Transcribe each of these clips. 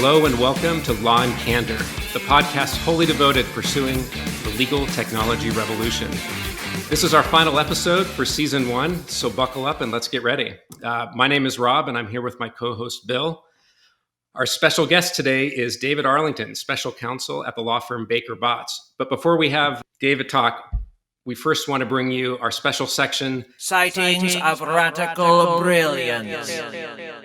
Hello and welcome to Law and Candor, the podcast wholly devoted to pursuing the legal technology revolution. This is our final episode for season 1, so buckle up and let's get ready. My name is Rob and I'm here with my co-host Bill. Our special guest today is David Arlington, special counsel at the law firm Baker Botts. But before we have David talk, we first want to bring you our special section, Sightings of Radical Brilliance.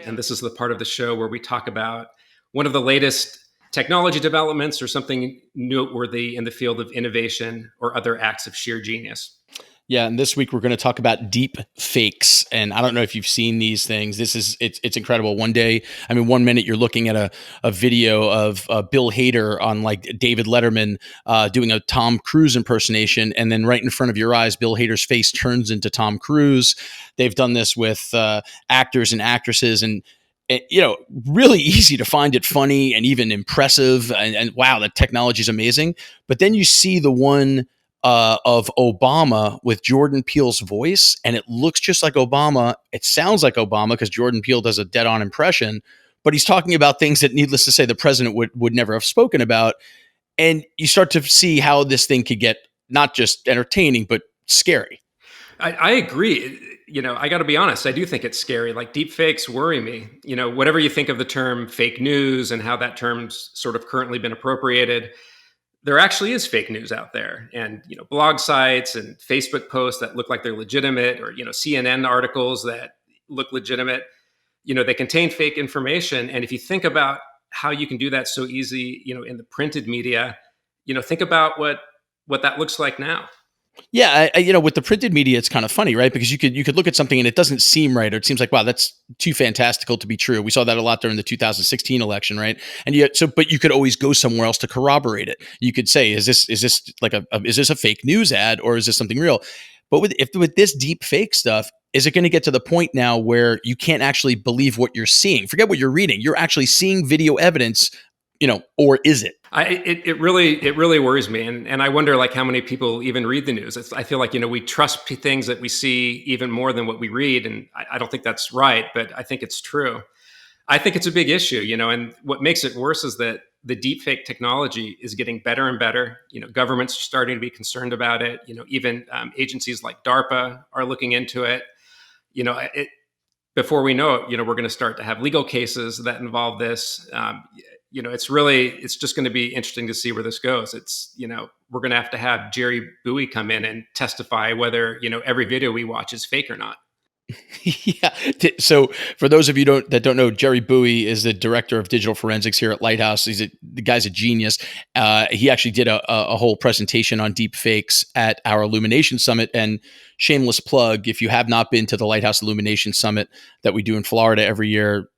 And this is the part of the show where we talk about one of the latest technology developments or something noteworthy in the field of innovation or other acts of sheer genius. Yeah, and this week we're going to talk about Deepfakes, and I don't know if you've seen these things. It's incredible. One minute you're looking at a video of Bill Hader on like David Letterman doing a Tom Cruise impersonation, and then right in front of your eyes, Bill Hader's face turns into Tom Cruise. They've done this with actors and actresses, and really easy to find it funny and even impressive. And wow, that technology is amazing. But then you see the one of Obama with Jordan Peele's voice, and it looks just like Obama. It sounds like Obama because Jordan Peele does a dead-on impression, but he's talking about things that, needless to say, the president would never have spoken about. And you start to see how this thing could get not just entertaining, but scary. I agree. I got to be honest. I do think it's scary. Like deep fakes worry me. Whatever you think of the term fake news and how that term's sort of currently been appropriated, there actually is fake news out there. And, blog sites and Facebook posts that look like they're legitimate, or, CNN articles that look legitimate, they contain fake information. And if you think about how you can do that so easy, in the printed media, think about what that looks like now. Yeah, with the printed media, it's kind of funny, right? Because you could look at something and it doesn't seem right, or it seems like, wow, that's too fantastical to be true. We saw that a lot during the 2016 election, right? And but you could always go somewhere else to corroborate it. You could say, is this a fake news ad, or is this something real? But with this deep fake stuff, is it going to get to the point now where you can't actually believe what you're seeing? Forget what you're reading. You're actually seeing video evidence, or is it? It really worries me, and I wonder like how many people even read the news. I feel like we trust things that we see even more than what we read, and I don't think that's right, but I think it's true. I think it's a big issue, and what makes it worse is that the deepfake technology is getting better and better. Governments are starting to be concerned about it. Even agencies like DARPA are looking into it. Before we know it, we're going to start to have legal cases that involve this. It's just going to be interesting to see where this goes. We're going to have Jerry Bowie come in and testify whether, every video we watch is fake or not. Yeah. So for those of you that don't know, Jerry Bowie is the director of digital forensics here at Lighthouse. The guy's a genius. He actually did a whole presentation on deep fakes at our Illumination Summit. And shameless plug, if you have not been to the Lighthouse Illumination Summit that we do in Florida every year,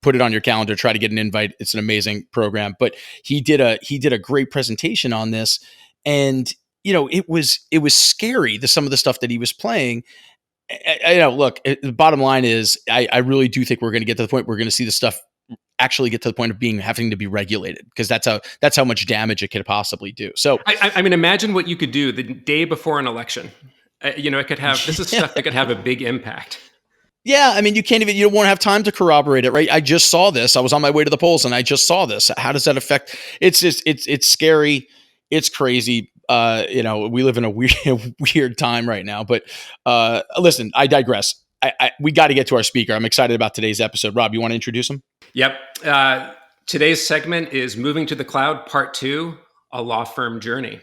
put it on your calendar, try to get an invite. It's an amazing program. But he did a great presentation on this. And, it was scary, some of the stuff that he was playing. Look, the bottom line is I really do think we're going to get to the point where we're going to see the stuff actually get to the point of having to be regulated, because that's how much damage it could possibly do. So I mean, imagine what you could do the day before an election. It could have, this is stuff that could have a big impact. Yeah, I mean, you don't want to have time to corroborate it, right? I just saw this. I was on my way to the polls and I just saw this. How does that affect? It's scary. It's crazy. We live in a weird time right now, but listen, I digress. We got to get to our speaker. I'm excited about today's episode. Rob, you want to introduce him? Yep. Today's segment is Moving to the Cloud, Part 2, a law firm journey.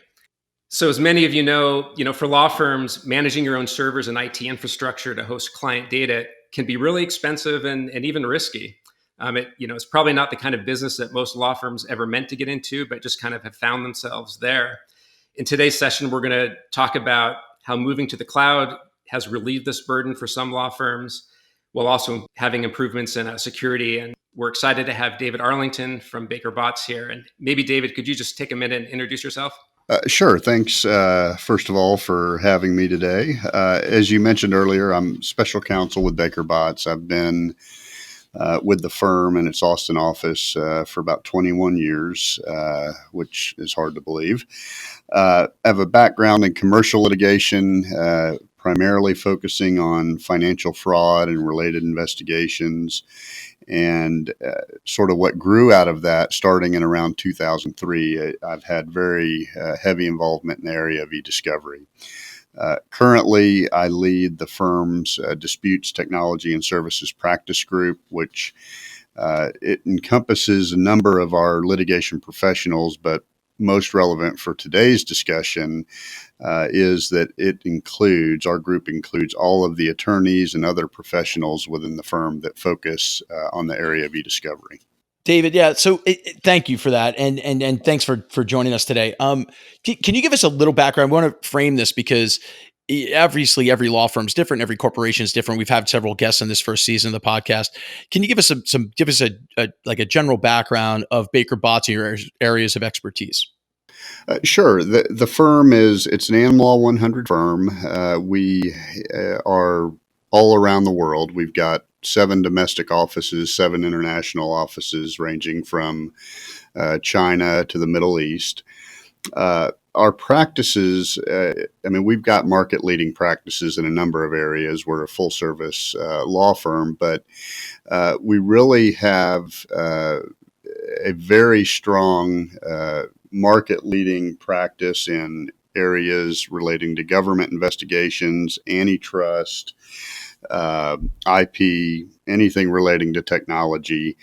So as many of you know, for law firms, managing your own servers and IT infrastructure to host client data can be really expensive and even risky. It's probably not the kind of business that most law firms ever meant to get into, but just kind of have found themselves there. In today's session, we're going to talk about how moving to the cloud has relieved this burden for some law firms, while also having improvements in security. And we're excited to have David Arlington from Baker Botts here. And maybe, David, could you just take a minute and introduce yourself? Sure. Thanks, first of all, for having me today. As you mentioned earlier, I'm special counsel with Baker Botts. I've been with the firm and its Austin office for about 21 years, which is hard to believe. I have a background in commercial litigation, primarily focusing on financial fraud and related investigations, And sort of what grew out of that, starting in around 2003, I've had very heavy involvement in the area of e-discovery. Currently, I lead the firm's Disputes, Technology, and Services Practice Group, which it encompasses a number of our litigation professionals, but most relevant for today's discussion is that our group includes all of the attorneys and other professionals within the firm that focus on the area of e-discovery. David, yeah. So thank you for that, and thanks for joining us today. Can you give us a little background? We want to frame this because obviously every law firm is different, every corporation is different. We've had several guests in this first season of the podcast. Can you give us a general background of Baker Botts and your areas of expertise? Sure. The firm it's an Am Law 100 firm. We are all around the world. We've got 7 domestic offices, 7 international offices, ranging from China to the Middle East. Our practices, we've got market leading practices in a number of areas. We're a full service law firm, but we really have a very strong market leading practice in areas relating to government investigations, antitrust, IP, anything relating to technology.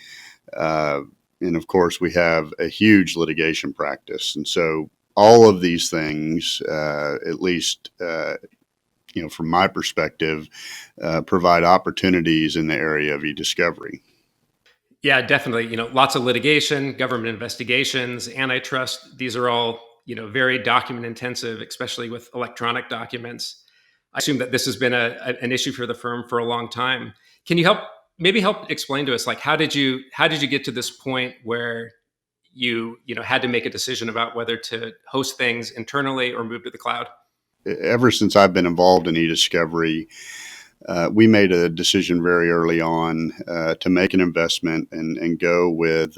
And of course, we have a huge litigation practice. And so all of these things, at least, from my perspective, provide opportunities in the area of e-discovery. Yeah, definitely. Lots of litigation, government investigations, antitrust. These are all, very document intensive, especially with electronic documents. I assume that this has been an issue for the firm for a long time. Can you help explain to us, like, how did you get to this point where you had to make a decision about whether to host things internally or move to the cloud? Ever since I've been involved in e-discovery, we made a decision very early on to make an investment and go with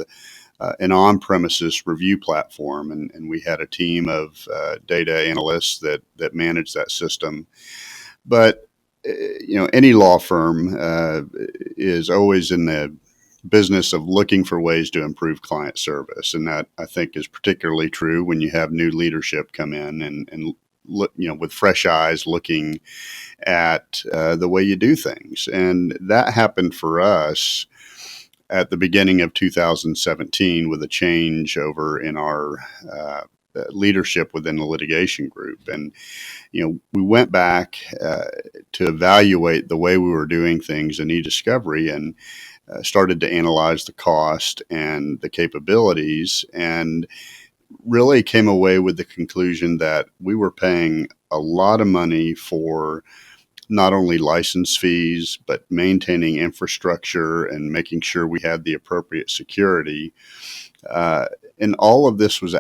an on-premises review platform. And we had a team of data analysts that managed that system. But, any law firm is always in the business of looking for ways to improve client service. And that, I think, is particularly true when you have new leadership come in and look, with fresh eyes looking at the way you do things. And that happened for us at the beginning of 2017 with a change over in our leadership within the litigation group. And, we went back to evaluate the way we were doing things in e-discovery and started to analyze the cost and the capabilities, and really came away with the conclusion that we were paying a lot of money for not only license fees, but maintaining infrastructure and making sure we had the appropriate security. And all of this was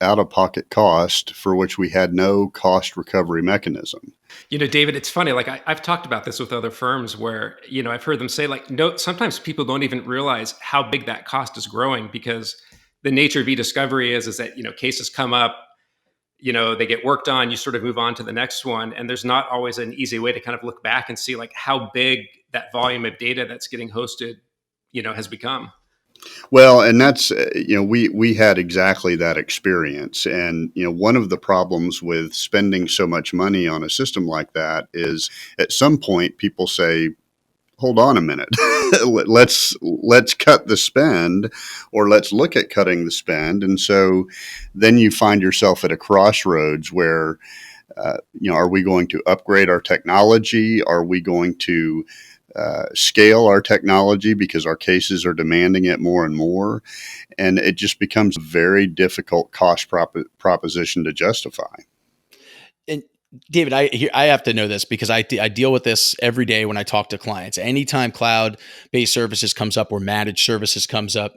out-of-pocket cost for which we had no cost recovery mechanism. David, it's funny. Like I've talked about this with other firms where, I've heard them say, like, no, sometimes people don't even realize how big that cost is growing, because the nature of e-discovery is that, cases come up, they get worked on, you sort of move on to the next one. And there's not always an easy way to kind of look back and see like how big that volume of data that's getting hosted, has become. Well, and that's, we had exactly that experience. And, one of the problems with spending so much money on a system like that is at some point people say, hold on a minute, let's cut the spend, or let's look at cutting the spend. And so then you find yourself at a crossroads where, are we going to upgrade our technology? Are we going to scale our technology because our cases are demanding it more and more? And it just becomes a very difficult cost proposition to justify. And David, I have to know this because I deal with this every day when I talk to clients. Anytime cloud-based services comes up or managed services comes up,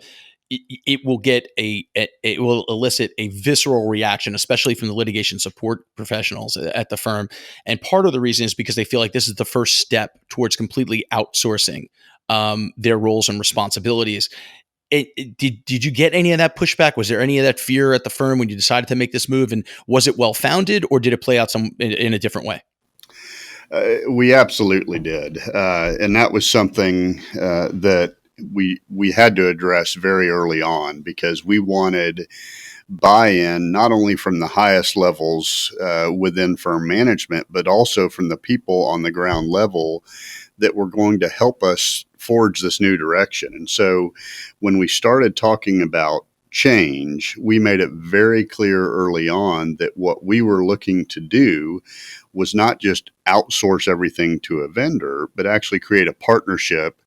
it will elicit a visceral reaction, especially from the litigation support professionals at the firm. And part of the reason is because they feel like this is the first step towards completely outsourcing their roles and responsibilities. Did you get any of that pushback? Was there any of that fear at the firm when you decided to make this move? And was it well-founded, or did it play out in a different way? We absolutely did. And that was something that we had to address very early on, because we wanted buy-in not only from the highest levels within firm management, but also from the people on the ground level that were going to help us forge this new direction. And so when we started talking about change, we made it very clear early on that what we were looking to do was not just outsource everything to a vendor, but actually create a partnership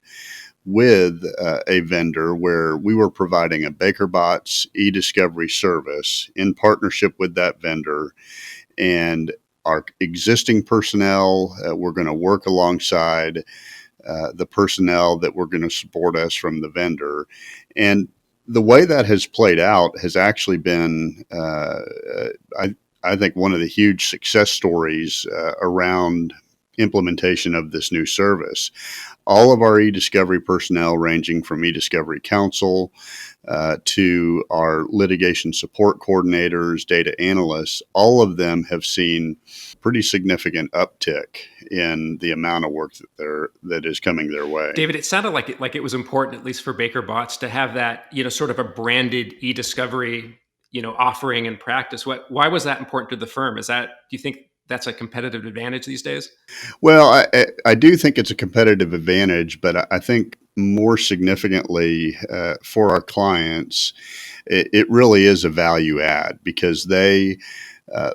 with a vendor where we were providing a BakerBot's e-discovery service in partnership with that vendor. And our existing personnel, we're going to work alongside the personnel that were going to support us from the vendor. And the way that has played out has actually been, I think, one of the huge success stories around implementation of this new service. All of our e-discovery personnel, ranging from e-discovery counsel to our litigation support coordinators, data analysts, all of them have seen pretty significant uptick in the amount of work that is coming their way. David, it sounded like it was important, at least for BakerBots, to have that, sort of a branded e-discovery, offering and practice. Why was that important to the firm? Do you think that's a competitive advantage these days? Well, I do think it's a competitive advantage, but I think more significantly for our clients, it really is a value add, because they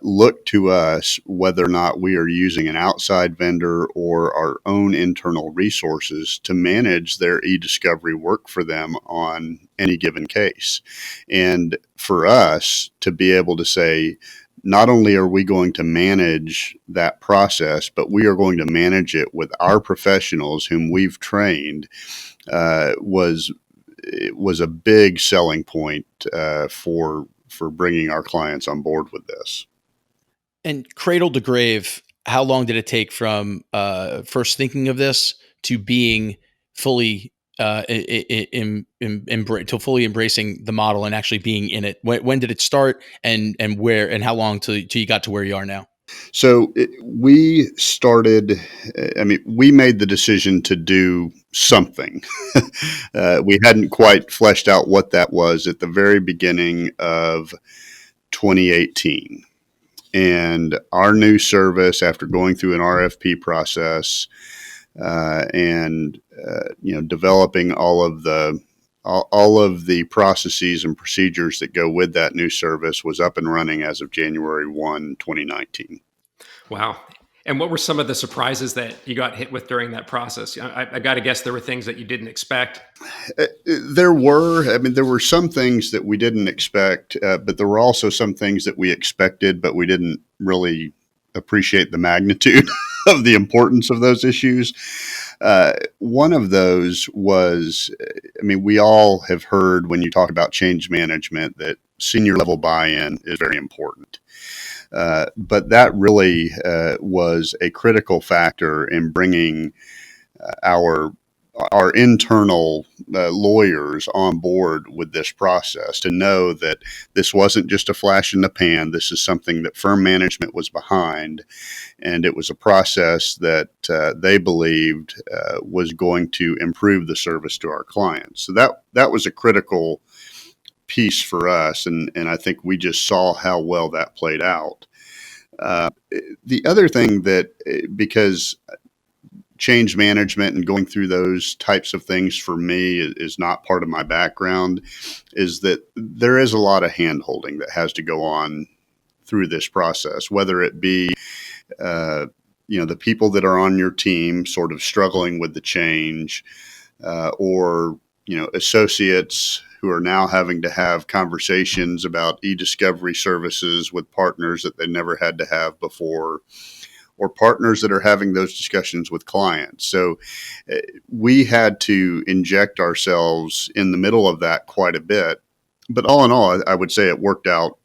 look to us, whether or not we are using an outside vendor or our own internal resources, to manage their e-discovery work for them on any given case. And for us to be able to say, not only are we going to manage that process, but we are going to manage it with our professionals whom we've trained, was a big selling point for bringing our clients on board with this. And cradle to grave, how long did it take from first thinking of this to being fully to fully embracing the model and actually being in it? When did it start, and where, and how long till you got to where you are now? So we started, we made the decision to do something. We hadn't quite fleshed out what that was at the very beginning of 2018. And our new service, after going through an RFP process and developing all of the processes and procedures that go with that new service, was up and running as of January 1, 2019. Wow. And what were some of the surprises that you got hit with during that process? I got to guess there were things that you didn't expect. There were some things that we didn't expect, but there were also some things that we expected, but we didn't really appreciate the magnitude of the importance of those issues. One of those was, we all have heard, when you talk about change management, that senior level buy-in is very important. But that really was a critical factor in bringing our internal lawyers on board with this process, to know that this wasn't just a flash in the pan. This is something that firm management was behind, and it was a process that they believed was going to improve the service to our clients. So that was a critical piece for us, and I think we just saw how well that played out. The other thing that, because change management and going through those types of things for me is not part of my background, is that there is a lot of hand-holding that has to go on through this process, whether it be the people that are on your team sort of struggling with the change, or associates who are now having to have conversations about e-discovery services with partners that they never had to have before, or partners that are having those discussions with clients. So we had to inject ourselves in the middle of that quite a bit. But all in all, I would say it worked out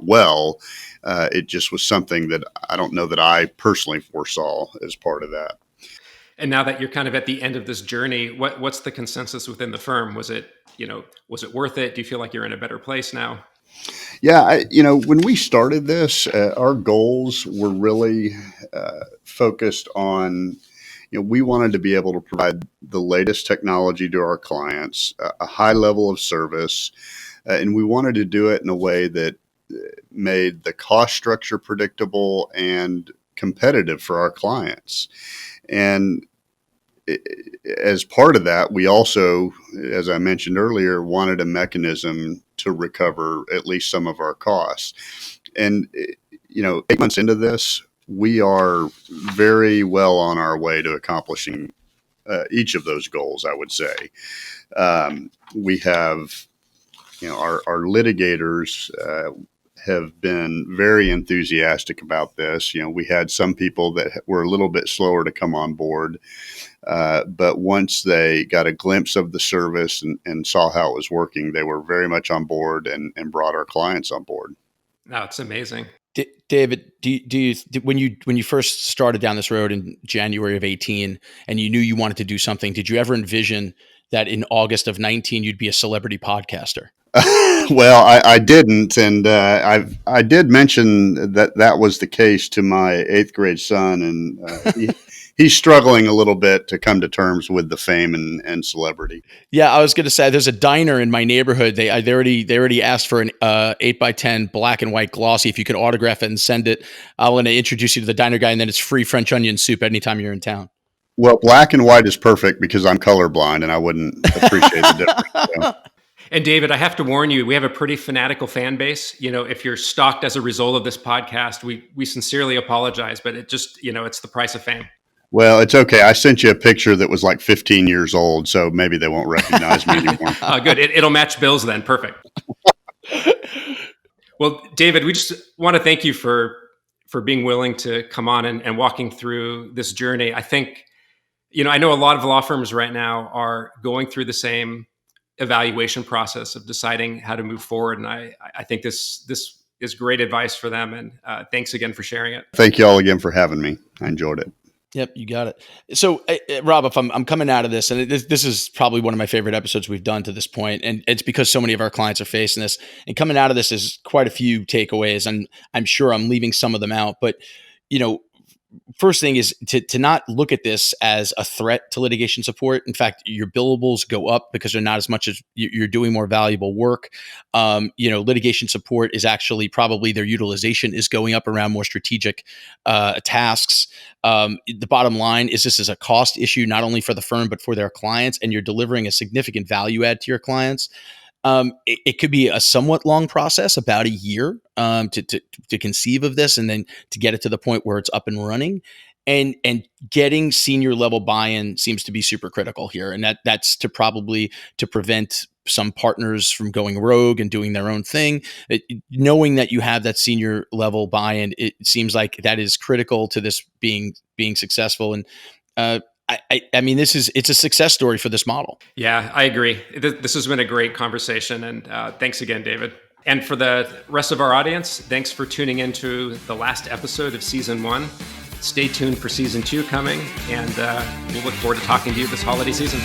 well. It just was something that I don't know that I personally foresaw as part of that. And now that you're kind of at the end of this journey, what's the consensus within the firm? Was it worth it? Do you feel like you're in a better place now? Yeah, when we started this, our goals were really focused on we wanted to be able to provide the latest technology to our clients, a high level of service, and we wanted to do it in a way that made the cost structure predictable and competitive for our clients. And as part of that, we also, as I mentioned earlier, wanted a mechanism to recover at least some of our costs. And, 8 months into this, we are very well on our way to accomplishing each of those goals, I would say. We have, our litigators have been very enthusiastic about this. We had some people that were a little bit slower to come on board. But once they got a glimpse of the service and saw how it was working, they were very much on board and brought our clients on board. No, it's amazing. David, when you first started down this road in January of 18 and you knew you wanted to do something, did you ever envision that in August of 19 you'd be a celebrity podcaster? Well, I didn't, and I did mention that was the case to my 8th grade son, and he's struggling a little bit to come to terms with the fame and celebrity. Yeah, I was going to say there's a diner in my neighborhood. They already asked for an 8x10 black and white glossy. If you could autograph it and send it, I want to introduce you to the diner guy, and then it's free French onion soup anytime you're in town. Well, black and white is perfect because I'm colorblind, and I wouldn't appreciate the difference. So. And David, I have to warn you, we have a pretty fanatical fan base. If you're stalked as a result of this podcast, we sincerely apologize, but it just, it's the price of fame. Well, it's okay. I sent you a picture that was like 15 years old, so maybe they won't recognize me anymore. Good. It'll match Bill's then. Perfect. Well, David, we just want to thank you for being willing to come on and walking through this journey. I think, I know a lot of law firms right now are going through the same evaluation process of deciding how to move forward. And I think this is great advice for them. And thanks again for sharing it. Thank you all again for having me. I enjoyed it. Yep, you got it. So, Rob, if I'm coming out of this, and this is probably one of my favorite episodes we've done to this point, and it's because so many of our clients are facing this. And coming out of this is quite a few takeaways, and I'm sure I'm leaving some of them out. But first thing is to not look at this as a threat to litigation support. In fact, your billables go up because they're not as much as you're doing more valuable work. Litigation support is actually probably their utilization is going up around more strategic tasks. The bottom line is this is a cost issue, not only for the firm, but for their clients, and you're delivering a significant value add to your clients. It could be a somewhat long process, about a year, to conceive of this, and then to get it to the point where it's up and running. And getting senior level buy-in seems to be super critical here, and that's to prevent some partners from going rogue and doing their own thing. Knowing that you have that senior level buy-in, it seems like that is critical to this being successful. And I mean, it's a success story for this model. Yeah, I agree. This has been a great conversation, and thanks again, David. And for the rest of our audience, thanks for tuning into the last episode of Season 1. Stay tuned for Season 2 coming, and we'll look forward to talking to you this holiday season.